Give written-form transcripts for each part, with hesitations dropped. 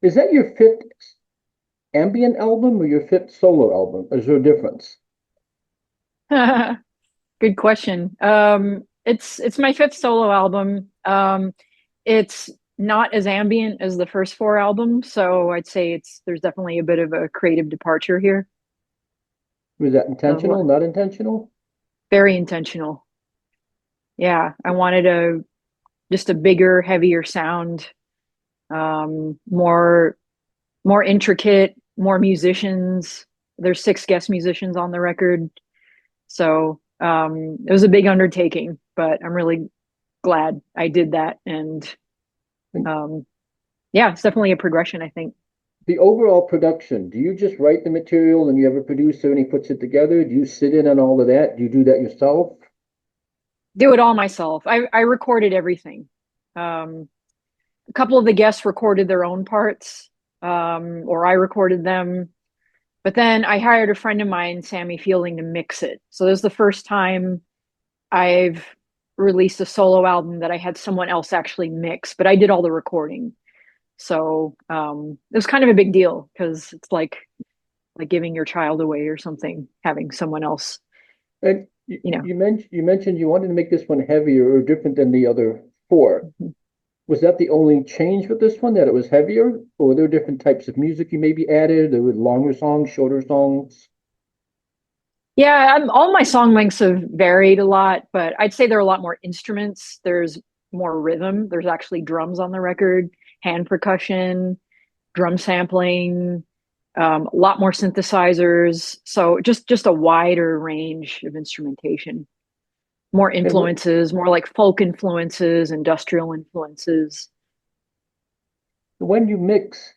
Is that your fifth ambient album or your fifth solo album? Is there a difference? Good question. It's my fifth solo album. It's not as ambient as the first four albums, so I'd say there's definitely a bit of a creative departure here. Was that So intentional, not intentional? very intentional. Yeah, I wanted a just a bigger, heavier sound, more intricate, more musicians. There's six guest musicians on the record, so it was a big undertaking, but I'm really glad I did that. And And um, yeah, it's definitely a progression, I think. the overall production, do you just write the material and you have a producer and he puts it together? Do you sit in on all of that? Do you do that yourself? Do it all myself. I recorded everything. A couple of the guests recorded their own parts, or I recorded them. But then I hired a friend of mine, Sammy Fielding, to mix it. So this is the first time I've released a solo album that I had someone else actually mix, but I did all the recording. So it was kind of a big deal because it's like giving your child away or something, having someone else, And you know. you mentioned you wanted to make this one heavier or different than the other four. Was that the only change with this one, that it was heavier? Or were there different types of music you maybe added? There were longer songs, shorter songs? Yeah, all my song lengths have varied a lot, but I'd say there are a lot more instruments. There's more rhythm. There's actually drums on the record, hand percussion, drum sampling, a lot more synthesizers. So just a wider range of instrumentation, more And influences, more like folk influences, industrial influences. when you mix,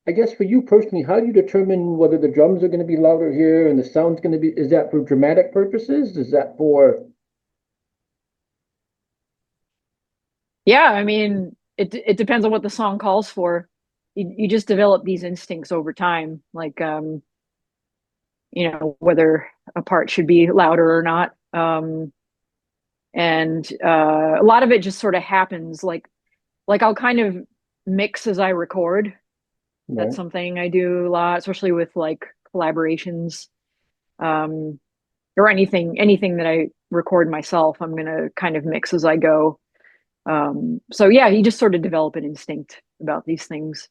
I guess for you personally, how do you determine whether the drums are going to be louder here and the sound's going to be, is that for dramatic purposes? Is that for, Yeah, I mean, it depends on what the song calls for. You just develop these instincts over time, like whether a part should be louder or not. And a lot of it just sort of happens. Like I'll kind of mix as I record. That's right? something I do a lot, especially with like collaborations, um, or anything that I record myself. I'm gonna kind of mix as I go. So yeah, you just sort of develop an instinct about these things.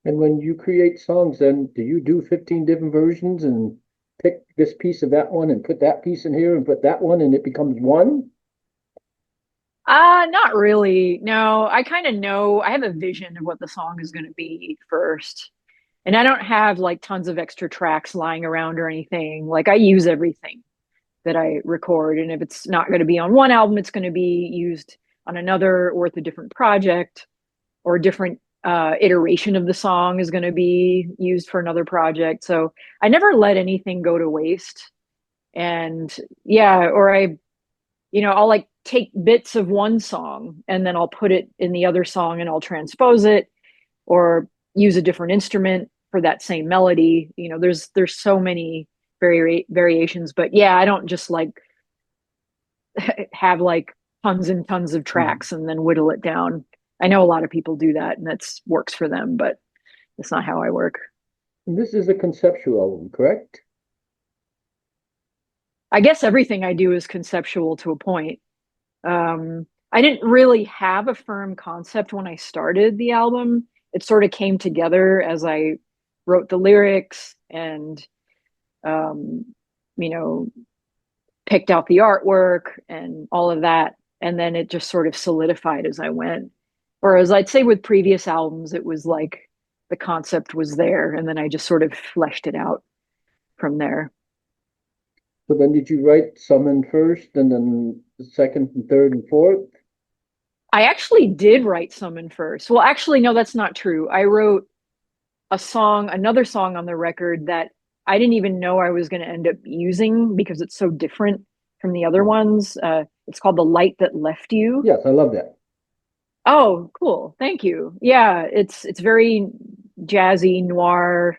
And when you create songs, then do you do 15 different versions and pick this piece of that one and put that piece in here and put that one and it becomes one? Not really. No, I kind of know. I have a vision of what the song is going to be first. And I don't have like tons of extra tracks lying around or anything. Like I use everything that I record. And if it's not going to be on one album, it's going to be used on another or with a different project or a different iteration of the song is going to be used for another project. So I never let anything go to waste. And yeah, or I'll like take bits of one song and then I'll put it in the other song and I'll transpose it or use a different instrument for that same melody. There's so many variations, but yeah, I don't just like have like tons and tons of Mhm. tracks and then whittle it down. I know a lot of people do that and that's works for them, but it's not how I work. And this is a conceptual album, correct? I guess everything I do is conceptual to a point. I didn't really have a firm concept when I started the album. It sort of came together as I wrote the lyrics and, um, you know, picked out the artwork and all of that. And then it just sort of solidified as I went. Whereas I'd say with previous albums, it was like the concept was there and then I just sort of fleshed it out from there. So then did you write some in first and then the second and third and fourth? I actually did write some in first. Well, actually, no, that's not true. I wrote another song on the record that I didn't even know I was going to end up using because it's so different from the other Right. ones. It's called The Light That Left You. Yes, I love that. Oh, cool. Thank you. Yeah, it's very jazzy, noir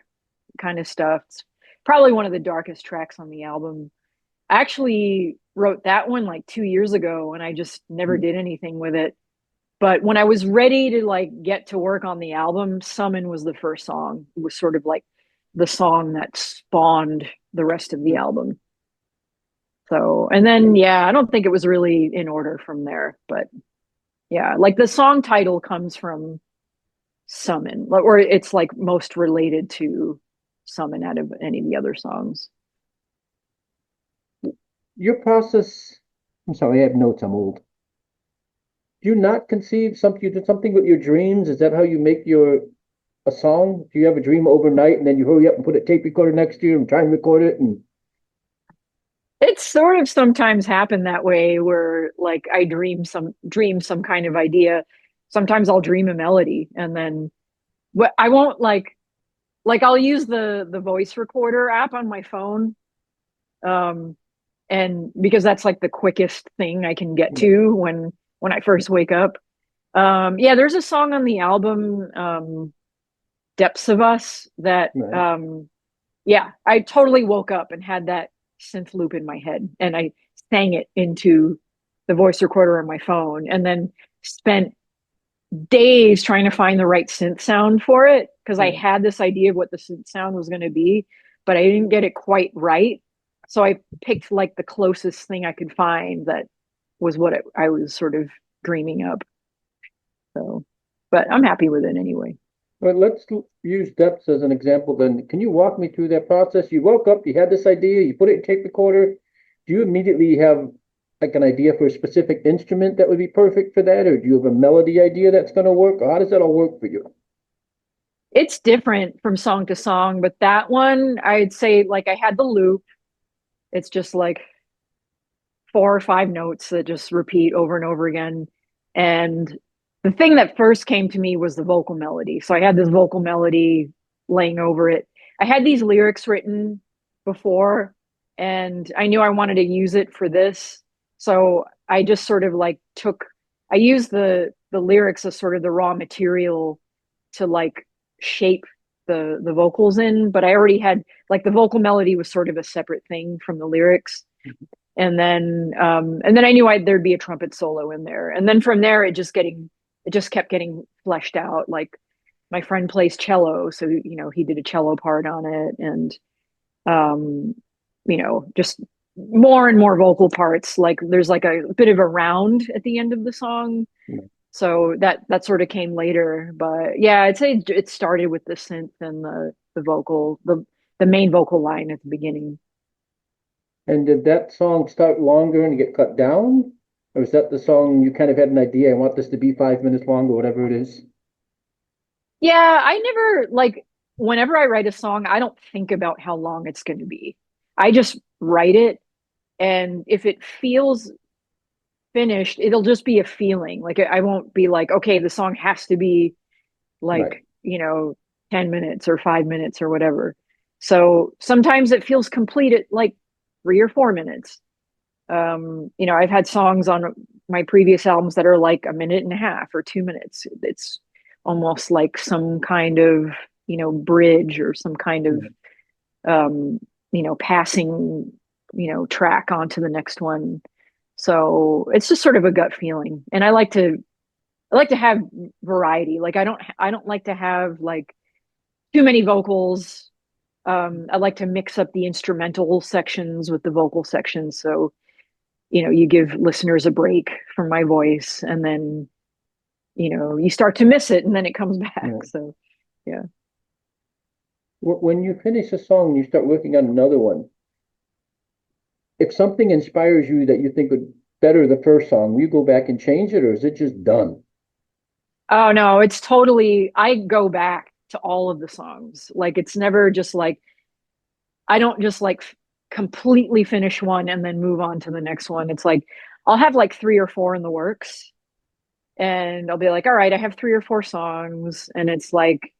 kind of stuff. It's probably one of the darkest tracks on the album. I actually wrote that one like 2 years ago and I just never Mhm. did anything with it. But when I was ready to like get to work on the album, Summon was the first song. It was sort of like the song that spawned the rest of the album. So, and then yeah, I don't think it was really in order from there, but yeah, like the song title comes from Summon, or it's like most related to Summon out of any of the other songs. Your process, I'm sorry, I have notes, I'm old. Do you not conceive something, you do something with your dreams? Is that how you make your a song? Do you have a dream overnight and then you hurry up and put a tape recorder next to you and try and record it? And It's sort of sometimes happened that way where like I dream some kind of idea. Sometimes I'll dream a melody and then what I won't like I'll use the voice recorder app on my phone. Um and because that's like the quickest thing I can get to when I first wake up. Yeah, there's a song on the album Depths of Us that right. yeah, I totally woke up and had that synth loop in my head and I sang it into the voice recorder on my phone and then spent days trying to find the right synth sound for it because I Yeah. had this idea of what the synth sound was going to be, but I didn't get it quite right. So I picked like the closest thing I could find that was what I was sort of dreaming up. So, but I'm happy with it anyway. Well, let's use depths as an example then. Can you walk me through that process? You woke up, you had this idea, you put it in tape recorder. Do you immediately have like an idea for a specific instrument that would be perfect for that? Or do you have a melody idea that's going to work? Or how does that all work for you? It's different from song to song, but that one, I'd say like I had the loop. It's just like 4 or 5 notes that just repeat over and over again. And the thing that first came to me was the vocal melody. So I had this vocal melody laying over it. I had these lyrics written before, and I knew I wanted to use it for this. So I just sort of like I used the lyrics as sort of the raw material to like shape the vocals in, but I already had like the vocal melody was sort of a separate thing from the lyrics. And then I knew there'd be a trumpet solo in there. And then from there it just kept getting fleshed out. Like my friend plays cello, so you know, he did a cello part on it and um you know, just more and more vocal parts. Like there's like a bit of a round at the end of the song. Yeah. So that sort of came later, but yeah, I'd say it started with the synth and the vocal, the main vocal line at the beginning. And did that song start longer and get cut down? Or is that the song you kind of had an idea? I want this to be 5 minutes long or whatever it is. Yeah, I never like whenever I write a song, I don't think about how long it's going to be. I just write it, and if it feels finished, it'll just be a feeling. Like I won't be like, okay, the song has to be Right. like, you know, 10 minutes or 5 minutes or whatever. So sometimes it feels complete at like 3 or 4 minutes. You know, I've had songs on my previous albums that are like a minute and a half or 2 minutes. It's almost like some kind of, you know, bridge or some kind of, Yeah. um, you know, passing, you know, track onto the next one. So it's just sort of a gut feeling. And I like to have variety. Like I don't like to have like too many vocals. I like to mix up the instrumental sections with the vocal sections. So, you know, you give listeners a break from my voice and then, you know, you start to miss it and then it comes back. Yeah. So, yeah. When you finish a song and you start working on another one, if something inspires you that you think would better the first song, will you go back and change it or is it just done? Oh no, it's totally, I go back to all of the songs. Like it's never just like, I don't just like completely finish one and then move on to the next one. It's like, I'll have like 3 or 4 in the works and I'll be like, all right, I have 3 or 4 songs. And it's like,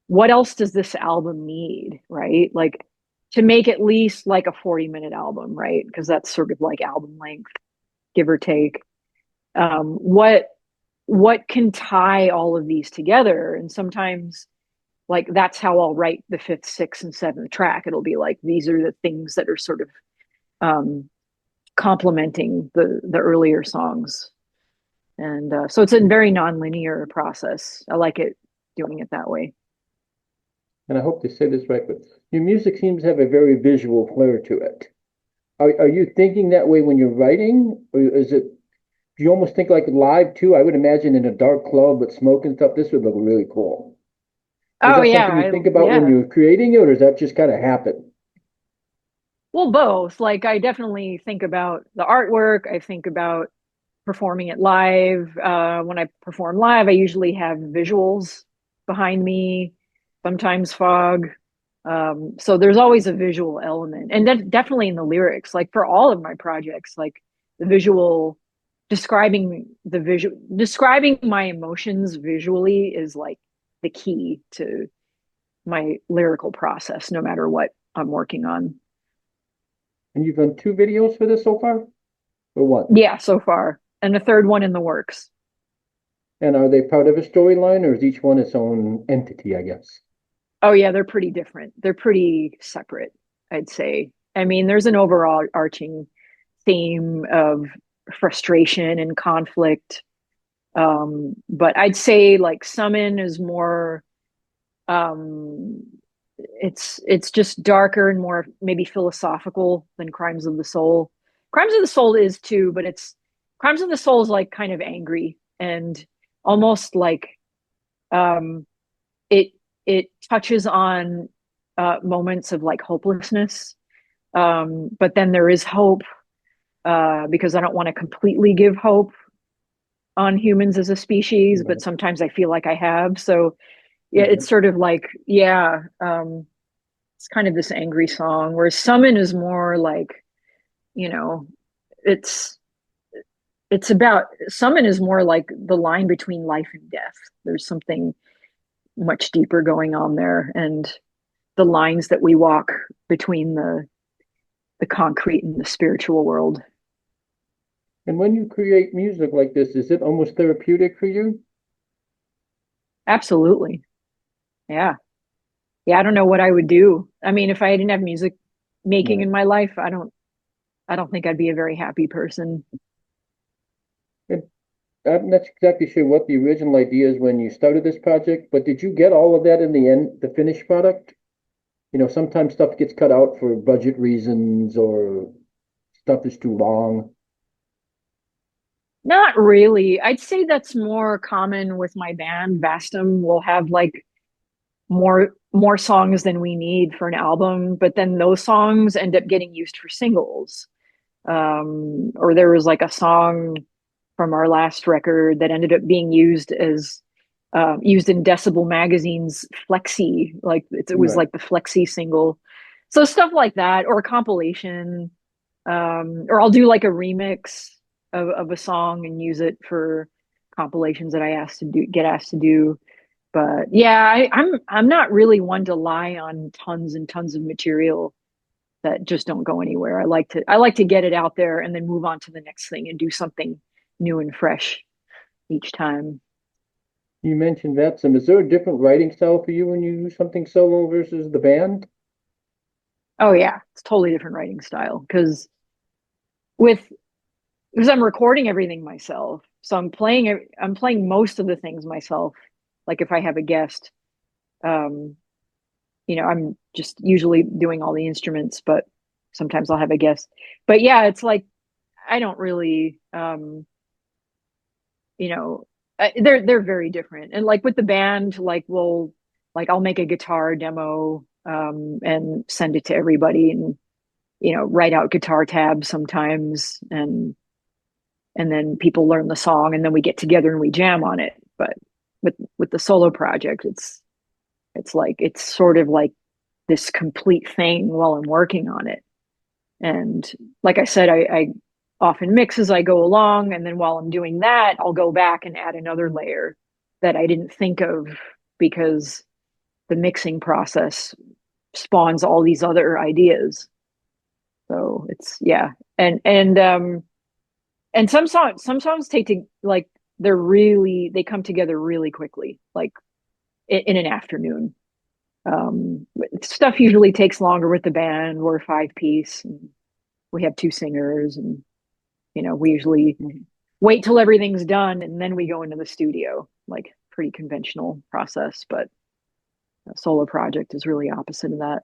what else does this album need? Right. Like to make at least like a 40-minute album, right? Because that's sort of like album length, give or take. Um, what what can tie all of these together? And sometimes like that's how I'll write the fifth, sixth, and seventh track. It'll be like these are the things that are sort of um complementing the earlier songs. And so it's a very nonlinear process. I like it doing it that way. And I hope to say this right, but your music seems to have a very visual flair to it. Are you thinking that way when you're writing, or is it? Do you almost think like live too? I would imagine in a dark club with smoke and stuff, this would look really cool. Is Oh that something you yeah, think about when yeah. you're creating it, or does that just kind of happen? Well, both. Like I definitely think about the artwork. I think about performing it live. When I perform live, I usually have visuals behind me, sometimes fog. So there's always a visual element, and that definitely in the lyrics. Like for all of my projects, like the visual, describing my emotions visually is like the key to my lyrical process, no matter what I'm working on. And you've done two videos for this so far, or one? Yeah, so far, and a third one in the works. And are they part of a storyline, or is each one its own entity, I guess? Oh yeah, they're pretty different. They're pretty separate, I'd say. I mean, there's an overall arching theme of frustration and conflict. But I'd say like Summon is more um it's just darker and more maybe philosophical than Crimes of the Soul. Crimes of the Soul is too, but it's Crimes of the Soul is like kind of angry and almost like um it it touches on moments of like hopelessness. But then there is hope because I don't want to completely give hope on humans as a species, but Right. sometimes I feel like I have. So yeah, Right. it's sort of like, yeah, it's kind of this angry song, whereas Summon is more like, you know, it's it's about Summon is more like the line between life and death. There's something much deeper going on there, and the lines that we walk between the concrete and the spiritual world. And when you create music like this, is it almost therapeutic for you? Absolutely. Yeah. Yeah, I don't know what I would do. I mean, if I didn't have music making Right. in my life, I don't think I'd be a very happy person. And I'm not exactly sure what the original idea is when you started this project, but did you get all of that in the end, the finished product? Sometimes stuff gets cut out for budget reasons or stuff is too long. Not really. I'd say that's more common with my band. Vastum will have like more songs than we need for an album, but then those songs end up getting used for singles. Or there was like a song from our last record that ended up being used in Decibel Magazine's Flexi, like it was Right. like the Flexi single. So stuff like that, or a compilation, or I'll do like a remix of a song and use it for compilations that I get asked to do. But yeah, I'm not really one to lie on tons and tons of material that just don't go anywhere. I like to get it out there and then move on to the next thing and do something new and fresh each time. You mentioned that some. Is there a different writing style for you when you do something solo versus the band? Oh yeah, it's totally different writing style with because I'm recording everything myself. So I'm playing most of the things myself. Like if I have a guest, um, I'm just usually doing all the instruments, but sometimes I'll have a guest. But yeah, it's like I don't really you know they're very different. And like with the band, I'll make a guitar demo and send it to everybody and write out guitar tabs sometimes and then people learn the song and then we get together and we jam on it. But with the solo project, it's sort of like this complete thing while I'm working on it. And like I said, I often mix as I go along, and then while I'm doing that, I'll go back and add another layer that I didn't think of because the mixing process spawns all these other ideas. So it's yeah, and some songs take to like they come together really quickly, like in an afternoon. Stuff usually takes longer with the band. We're a five piece, and we have two singers, and we usually wait till everything's done and then we go into the studio, like pretty conventional process, but a solo project is really opposite of that.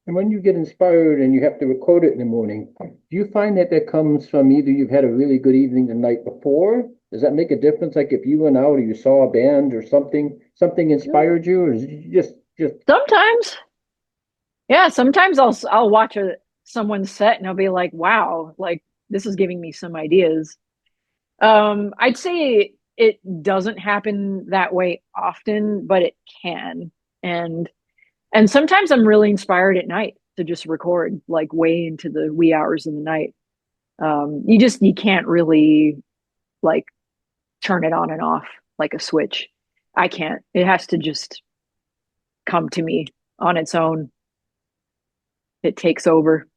And when you get inspired and you have to record it in the morning, do you find that that comes from either you've had a really good evening the night before? Does that make a difference? Like if you went out or you saw a band or something inspired you, or is it just Sometimes, yeah, sometimes I'll watch someone's set and I'll be like, wow, like this is giving me some ideas. I'd say it doesn't happen that way often, but it can. And and sometimes I'm really inspired at night to just record like way into the wee hours of the night. You can't really like turn it on and off like a switch. I can't. It has to just come to me on its own. It takes over.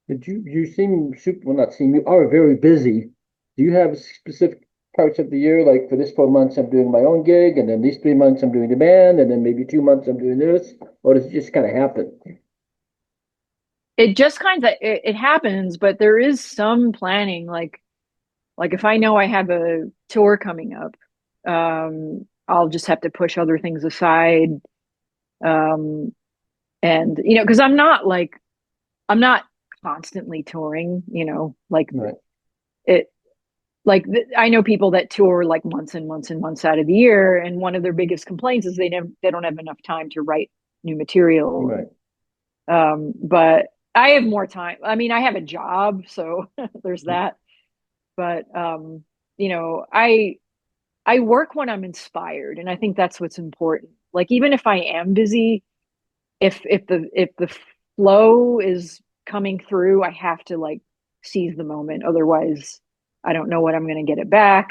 did you seem super well not seem you are very busy. Do you have specific parts of the year, like for this 4 months I'm doing my own gig, and then these 3 months I'm doing the band, and then maybe 2 months I'm doing this, or does it just kind of happen? It just kind of it happens, but there is some planning. Like if I know I have a tour coming up, I'll just have to push other things aside. Um, and because I'm not constantly touring. Like Right. it I know people that tour like months and months and months out of the year, and one of their biggest complaints is they don't have enough time to write new material. Right. But I have more time. I mean, I have a job, so there's that. But you know, I work when I'm inspired, and I think that's what's important. Like even if I am busy, if the flow is coming through, I have to like seize the moment. Otherwise, I don't know when I'm going to get it back,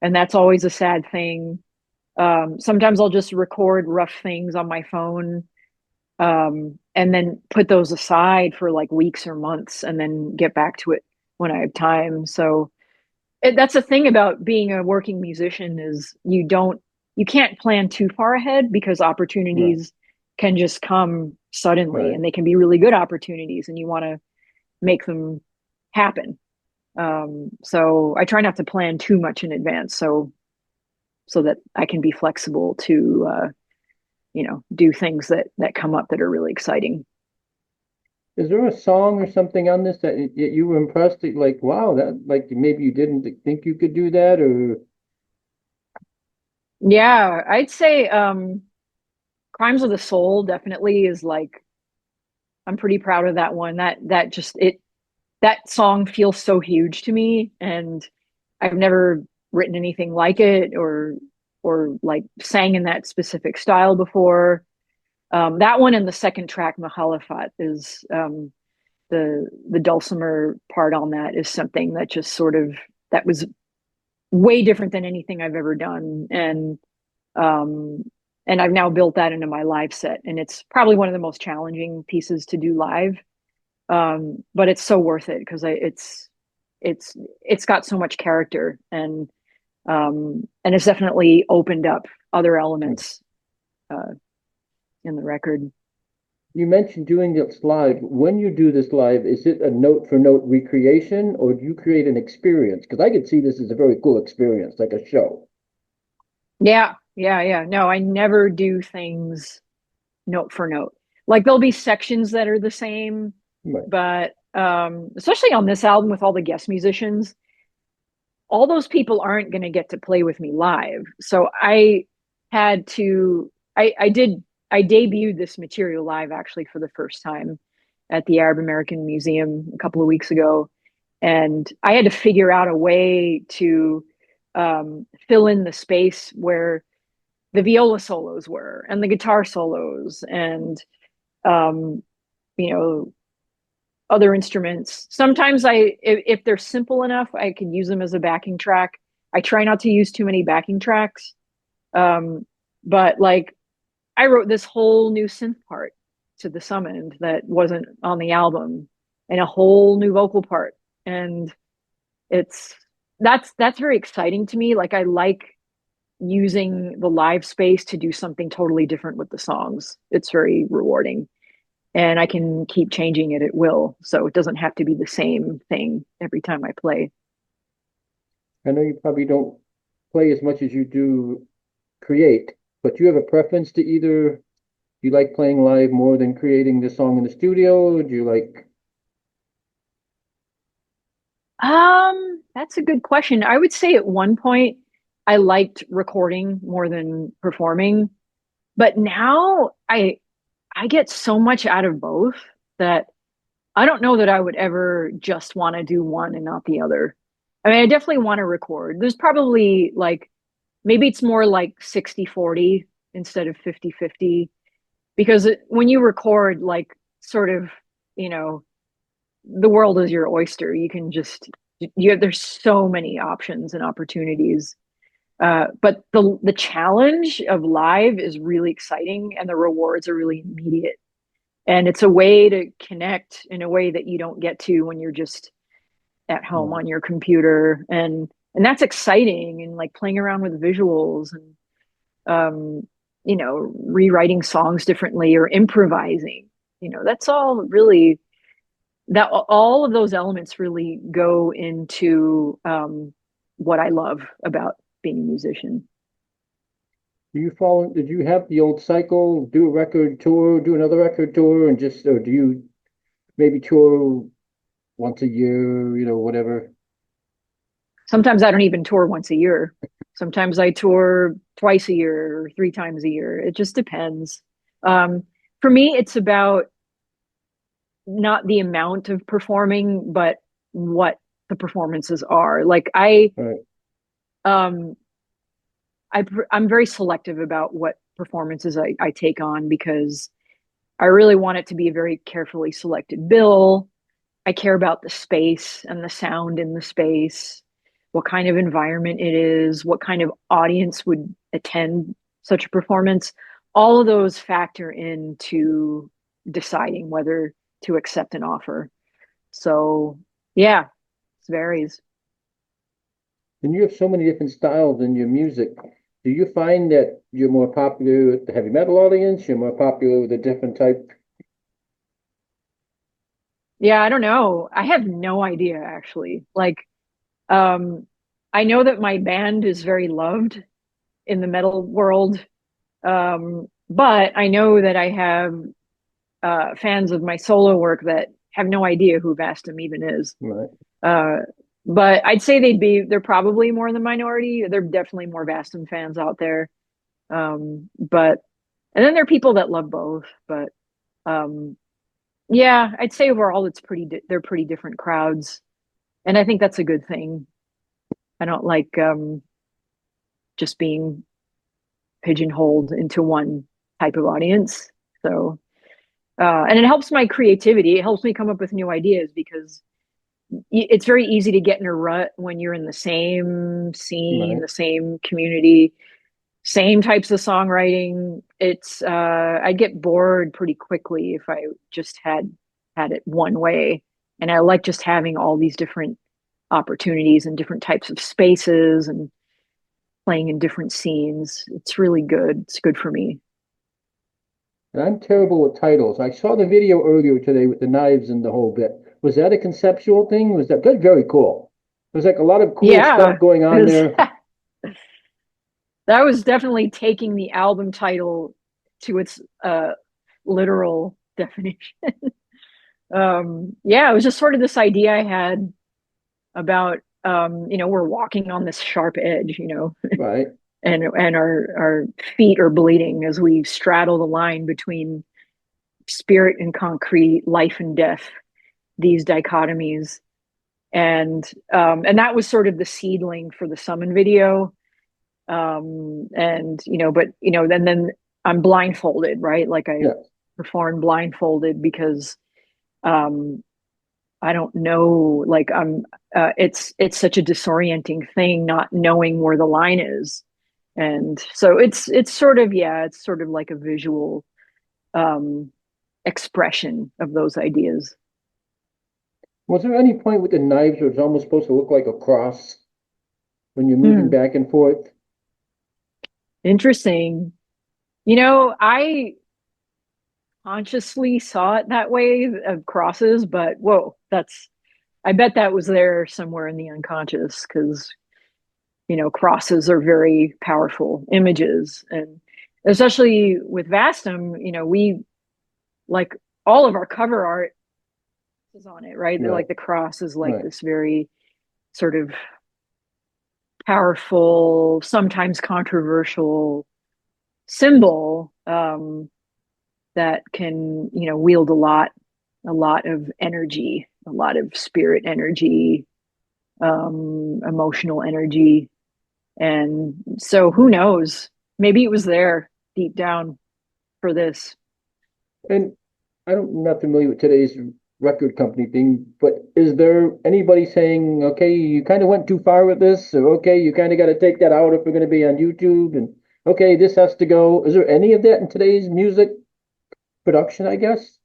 and that's always a sad thing. Sometimes I'll just record rough things on my phone, and then put those aside for like weeks or months, and then get back to it when I have time. So that's the thing about being a working musician is you can't plan too far ahead because Right. opportunities can just come suddenly, Right. and they can be really good opportunities, and you want to make them happen. So I try not to plan too much in advance, so that I can be flexible to do things that come up that are really exciting. Is there a song or something on this that you were impressed that, like, wow, that like maybe you didn't think you could do that, or Yeah, I'd say Crimes of the Soul definitely is like I'm pretty proud of that one. That song feels so huge to me, and I've never written anything like it or like sang in that specific style before. That one and the second track, Mahalafat, is the dulcimer part on that is something that just sort of that was way different than anything I've ever done, um, and I've now built that into my live set, and it's probably one of the most challenging pieces to do live. But it's so worth it because it's got so much character, and it's definitely opened up other elements uh, in the record. you mentioned doing this live. When you do this live, is it a note for note recreation, or do you create an experience? Because I could see this as a very cool experience, like a show. Yeah, yeah, yeah. No, I never do things note for note. Like there'll be sections that are the same, Right. but especially on this album with all the guest musicians, all those people aren't going to get to play with me live. So had to, I did, I debuted this material live actually for the first time at the Arab American Museum a couple of weeks ago. And I had to figure out a way to fill in the space where the viola solos were and the guitar solos and, um, you know, other instruments. Sometimes if they're simple enough, I can use them as a backing track. I try not to use too many backing tracks. Um, but like I wrote this whole new synth part to the Summoned that wasn't on the album, and a whole new vocal part. And it's that's very exciting to me. Like I like using the live space to do something totally different with the songs. It's very rewarding, and I can keep changing it at will. So it doesn't have to be the same thing every time I play. I know you probably don't play as much as you do create, but do you have a preference to either? Do you like playing live more than creating the song in the studio? Do you like? That's a good question. I would say at one point I liked recording more than performing, but now I get so much out of both that I don't know that I would ever just want to do one and not the other. I mean, I definitely want to record. There's probably like maybe it's more like 60-40 instead of 50-50 because when you record like sort of, you know, the world is your oyster. You can just there's so many options and opportunities. But the challenge of live is really exciting and the rewards are really immediate. And it's a way to connect in a way that you don't get to when you're just at home on your computer. And that's exciting and like playing around with visuals and you know, rewriting songs differently or improvising. You know, that's all really that all of those elements really go into what I love about being a musician. Do you follow? Did you have the old cycle? Do a record tour, do another record tour, and just or do you maybe tour once a year? You know, whatever. Sometimes I don't even tour once a year. Sometimes I tour twice a year or three times a year. It just depends. Um, for me, it's about not the amount of performing, but what the performances are. Like Right. um, I'm very selective about what performances I take on because I really want it to be a very carefully selected bill. I care about the space and the sound in the space, what kind of environment it is, what kind of audience would attend such a performance. All of those factor into deciding whether to accept an offer. So, yeah, it varies. And you have so many different styles in your music. Do you find that you're more popular with the heavy metal audience? You're more popular with a different type? Yeah, I don't know. I have no idea actually. Like, um, I know that my band is very loved in the metal world. But I know that I have fans of my solo work that have no idea who Vastum even is. Right. Uh, but I'd say they're probably more in the minority. They're definitely more Vastum fans out there. But, and then there are people that love both. But um, yeah, I'd say overall they're pretty different crowds. And I think that's a good thing. I don't like just being pigeonholed into one type of audience. So, and it helps my creativity. It helps me come up with new ideas because it's very easy to get in a rut when you're in the same scene, Right. the same community, same types of songwriting. I'd get bored pretty quickly if I just had it one way. And I like just having all these different opportunities and different types of spaces and playing in different scenes. It's really good. It's good for me. And I'm terrible with titles. I saw the video earlier today with the knives and the whole bit. Was that a conceptual thing? Was that that's very cool? There's like a lot of cool Yeah, stuff going on because there. that was definitely taking the album title to its literal definition. Yeah, it was just sort of this idea I had about you know, we're walking on this sharp edge, you know, Right. and our feet are bleeding as we straddle the line between spirit and concrete, life and death, these dichotomies. And that was sort of the seedling for the summon video. And you know, but you know, then I'm blindfolded, right? Like I Yeah. perform blindfolded because um I don't know, like it's such a disorienting thing not knowing where the line is. And so it's sort of, yeah, it's sort of like a visual um expression of those ideas. Was there any point with the knives where it's almost supposed to look like a cross when you're moving Hmm. back and forth? Interesting. You know, I consciously saw it that way of crosses, but whoa, that's I bet that was there somewhere in the unconscious because crosses are very powerful images. And especially with Vastum, we like all of our cover art is on it, right? Right. Like the cross is like Right. this very sort of powerful, sometimes controversial symbol that can, wield a lot of energy, a lot of spirit energy, emotional energy. And so who knows? Maybe it was there deep down for this. And I'm not familiar with today's record company thing, but is there anybody saying, okay, you kind of went too far with this, or okay, you kind of got to take that out if we're going to be on YouTube, and okay, this has to go. Is there any of that in today's music production, I guess?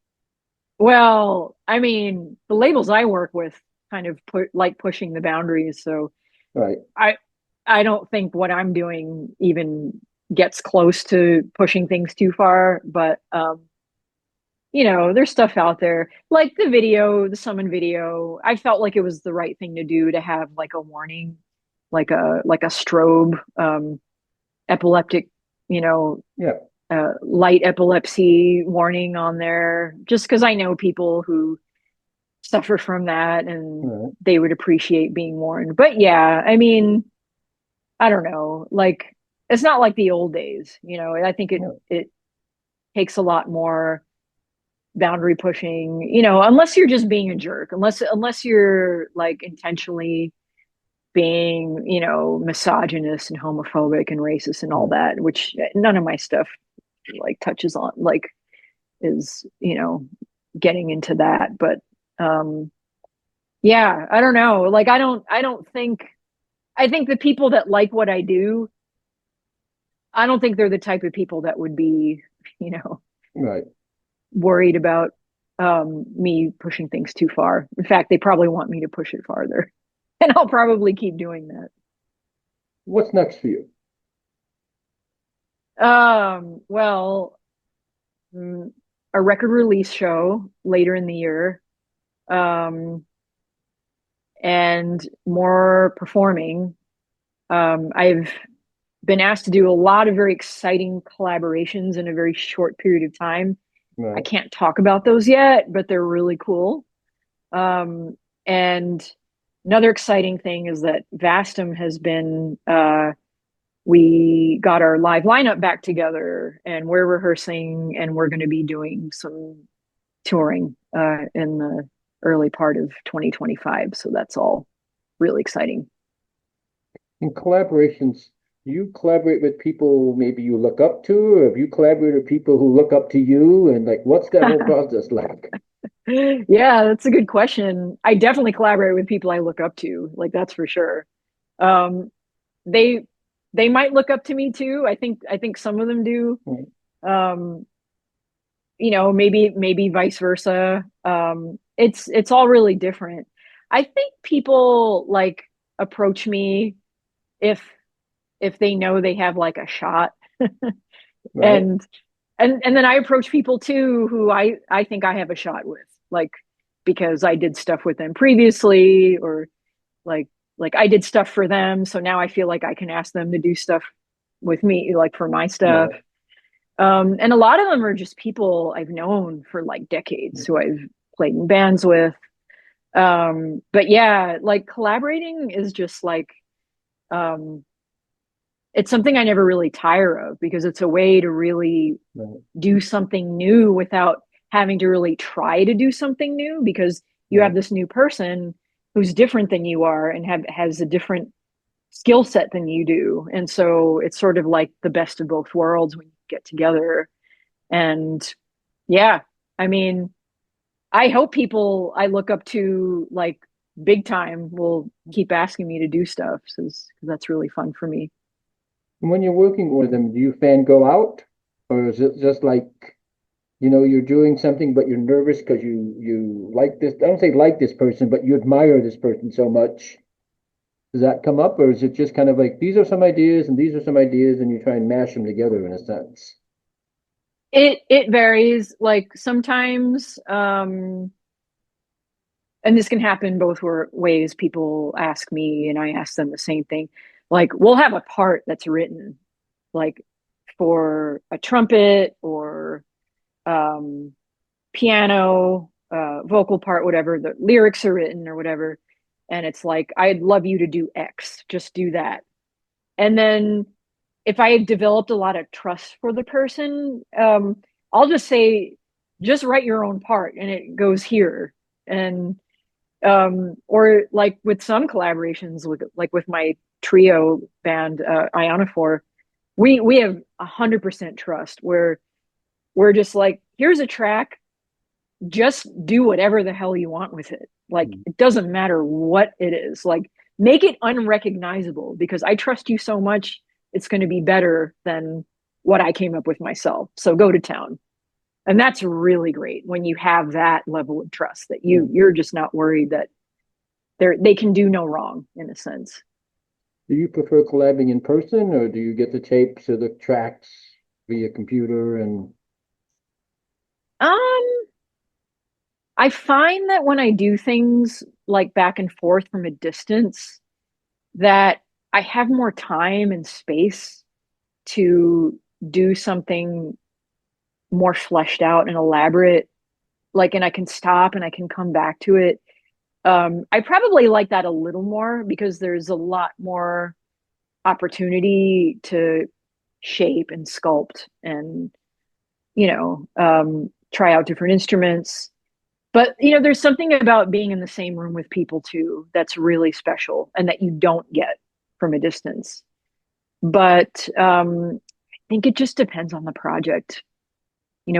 Well, I mean, the labels I work with kind of pushing the boundaries. So Right. I I don't think what I'm doing even gets close to pushing things too far, but there's stuff out there like the video, the summon video. I felt like it was the right thing to do to have like a warning, like a strobe, epileptic, you know, Yeah. light epilepsy warning on there, just because I know people who suffer from that and Right. they would appreciate being warned. But yeah, I mean, I don't know, like it's not like the old days, I think it Yeah. it takes a lot more boundary pushing, unless you're just being a jerk, unless you're like intentionally being, misogynist and homophobic and racist and all Right. that, which none of my stuff like touches on, like is, getting into that. But yeah, I don't know. Like I don't think I think the people that like what I do, I don't think they're the type of people that would be, you know, Right. worried about me pushing things too far. In fact, they probably want me to push it farther. And I'll probably keep doing that. What's next for you? Well, mm, a record release show later in the year, um, and more performing. I've been asked to do a lot of very exciting collaborations in a very short period of time. I Right. can't talk about those yet, but they're really cool. And another exciting thing is that Vastum has been, we got our live lineup back together and we're rehearsing and we're going to be doing some touring in the early part of 2025. So that's all really exciting. In collaborations, do you collaborate with people maybe you look up to, or have you collaborated with people who look up to you? And like, what's that whole process like? Yeah, that's a good question. I definitely collaborate with people I look up to, like that's for sure. Um, they they might look up to me too. I think some of them do. Right. Um, maybe vice versa. It's all really different. I think people like approach me if if they know they have like a shot, Right. and and then I approach people too who I think I have a shot with, like because I did stuff with them previously, or like I did stuff for them, so now I feel like I can ask them to do stuff with me, like for my stuff. Right. And a lot of them are just people I've known for like decades, who I've played in bands with. But yeah, like collaborating is just like um, it's something I never really tire of, because it's a way to really Right. do something new without having to really try to do something new, because you have Right. this new person who's different than you are and has a different skill set than you do. And so it's sort of like the best of both worlds when you get together. And yeah, I mean, I hope people I look up to like big time will keep asking me to do stuff, because that's really fun for me. And when you're working with them, do you fan go out, or is it just like, you're doing something, but you're nervous because you like this? I don't say like this person, but you admire this person so much. Does that come up, or is it just kind of like these are some ideas and these are some ideas, and you try and mash them together in a sense? It varies. Like sometimes, and this can happen both ways. People ask me and I ask them the same thing. Like we'll have a part that's written like for a trumpet or um, piano, vocal part, whatever, the lyrics are written or whatever. And it's like, I'd love you to do X, just do that. And then if I have developed a lot of trust for the person, I'll just say, just write your own part and it goes here. And or like with some collaborations with like with my trio band, Ionophore, we have 100% trust where we're just like, here's a track, just do whatever the hell you want with it. Like it doesn't matter what it is. Like make it unrecognizable because I trust you so much. It's going to be better than what I came up with myself. So go to town. And that's really great when you have that level of trust that you're just not worried that they can do no wrong in a sense. Do you prefer collabing in person, or do you get the tapes or the tracks via computer? And Um, I find that when I do things like back and forth from a distance, that I have more time and space to do something more fleshed out and elaborate. Like, and I can stop and I can come back to it. I probably like that a little more because there's a lot more opportunity to shape and sculpt and, try out different instruments. But, there's something about being in the same room with people too that's really special and that you don't get from a distance. But I think it just depends on the project.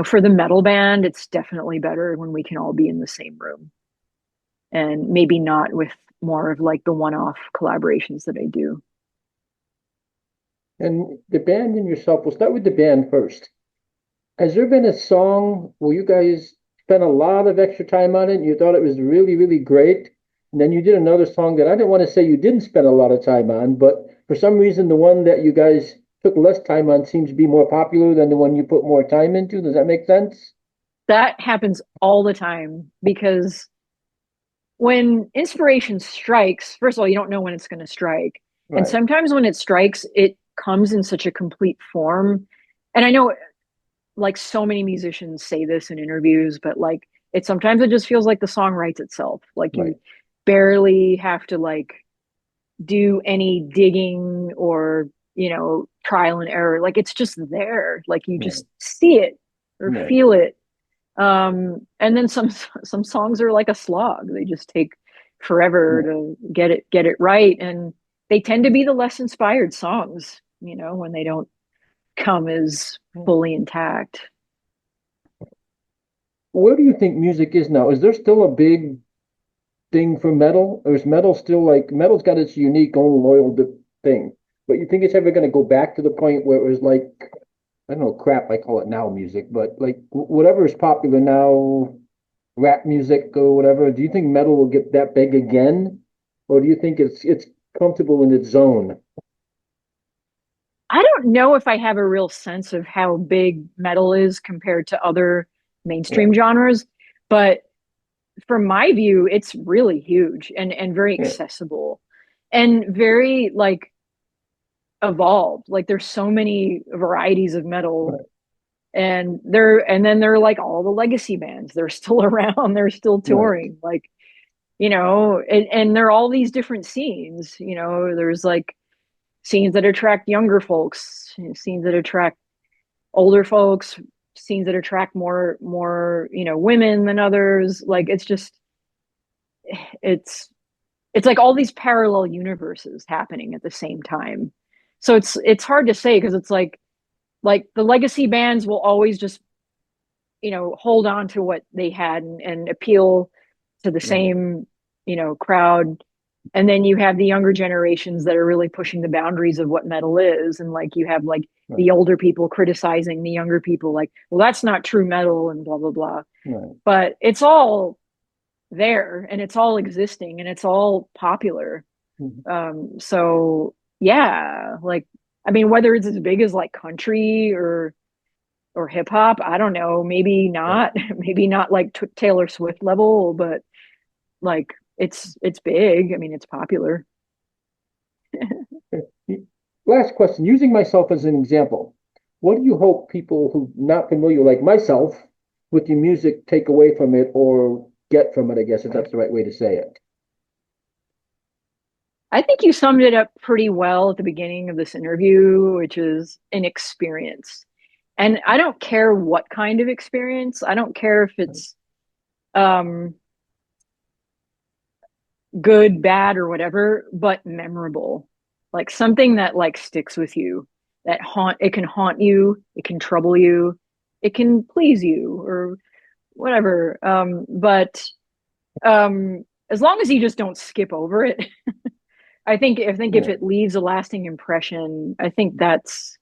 For the metal band, it's definitely better when we can all be in the same room and maybe not with more of like the one-off collaborations that I do. and the band and yourself, we'll start with the band first. Has there been a song where you guys spent a lot of extra time on it and you thought it was really, really great? And then you did another song that I didn't want to say you didn't spend a lot of time on, but for some reason, the one that you guys took less time on seems to be more popular than the one you put more time into. Does that make sense? That happens all the time because when inspiration strikes, first of all, you don't know when it's going to strike. And Right. sometimes when it strikes, it comes in such a complete form. And I know like so many musicians say this in interviews, but like it sometimes it just feels like the song writes itself. Like Right. you barely have to like do any digging or, trial and error. Like it's just there. Like you Right. just see it or Right. feel it. And then some songs are like a slog. They just take forever Right. to get it right. And they tend to be the less inspired songs, when they don't come as fully intact. Where do you think music is now? Is there still a big thing for metal, or is metal still like metal's got its unique own thing? But you think it's ever going to go back to the point where it was like, I don't know, crap, I call it now music, but like whatever is popular now, rap music or whatever, do you think metal will get that big again? Or do you think it's comfortable in its zone? I don't know if I have a real sense of how big metal is compared to other mainstream Right. genres, but from my view, it's really huge and very Yeah. accessible and very like evolved. Like there's so many varieties of metal Right. and then they're like all the legacy bands. They're still around, they're still Right. touring. Like, and there are all these different scenes, there's like scenes that attract younger folks, scenes that attract older folks, scenes that attract more, women than others. Like it's it's like all these parallel universes happening at the same time. So it's hard to say because it's like the legacy bands will always just hold on to what they had and appeal to the Right. same crowd, and then you have the younger generations that are really pushing the boundaries of what metal is, and like you have like Right. the older people criticizing the younger people like, well, that's not true metal and blah blah blah. Right. But it's all there and it's all existing and it's all popular. Mhm. So yeah, like I mean, whether it's as big as like country or hip hop, I don't know, maybe Right. not, maybe not like Taylor Swift level, but like it's big. I mean, it's popular. Last question, using myself as an example, what do you hope people who not familiar like myself with your music take away from it or get from it, I guess, if that's the right way to say it? I think you summed it up pretty well at the beginning of this interview, which is an experience. And I don't care what kind of experience. I don't care if it's um, good, bad, or whatever, but memorable. Like something that like sticks with you, that it can haunt you, it can trouble you, it can please you or whatever. But as long as you just don't skip over it, I think if Yeah. it leaves a lasting impression, I think that's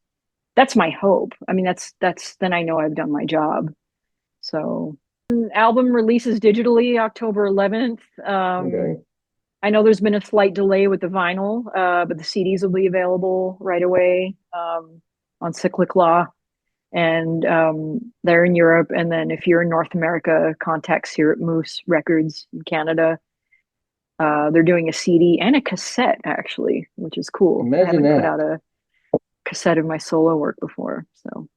my hope. I mean, that's then I know I've done my job. So, album releases digitally October 11th. Okay. I know there's been a slight delay with the vinyl, but the CDs will be available right away on Cyclic Law, and they're in Europe. And then if you're in North America, contacts here at Moose Records in Canada. They're doing a CD and a cassette actually, which is cool. I Imagine haven't put that. out a cassette of my solo work before, so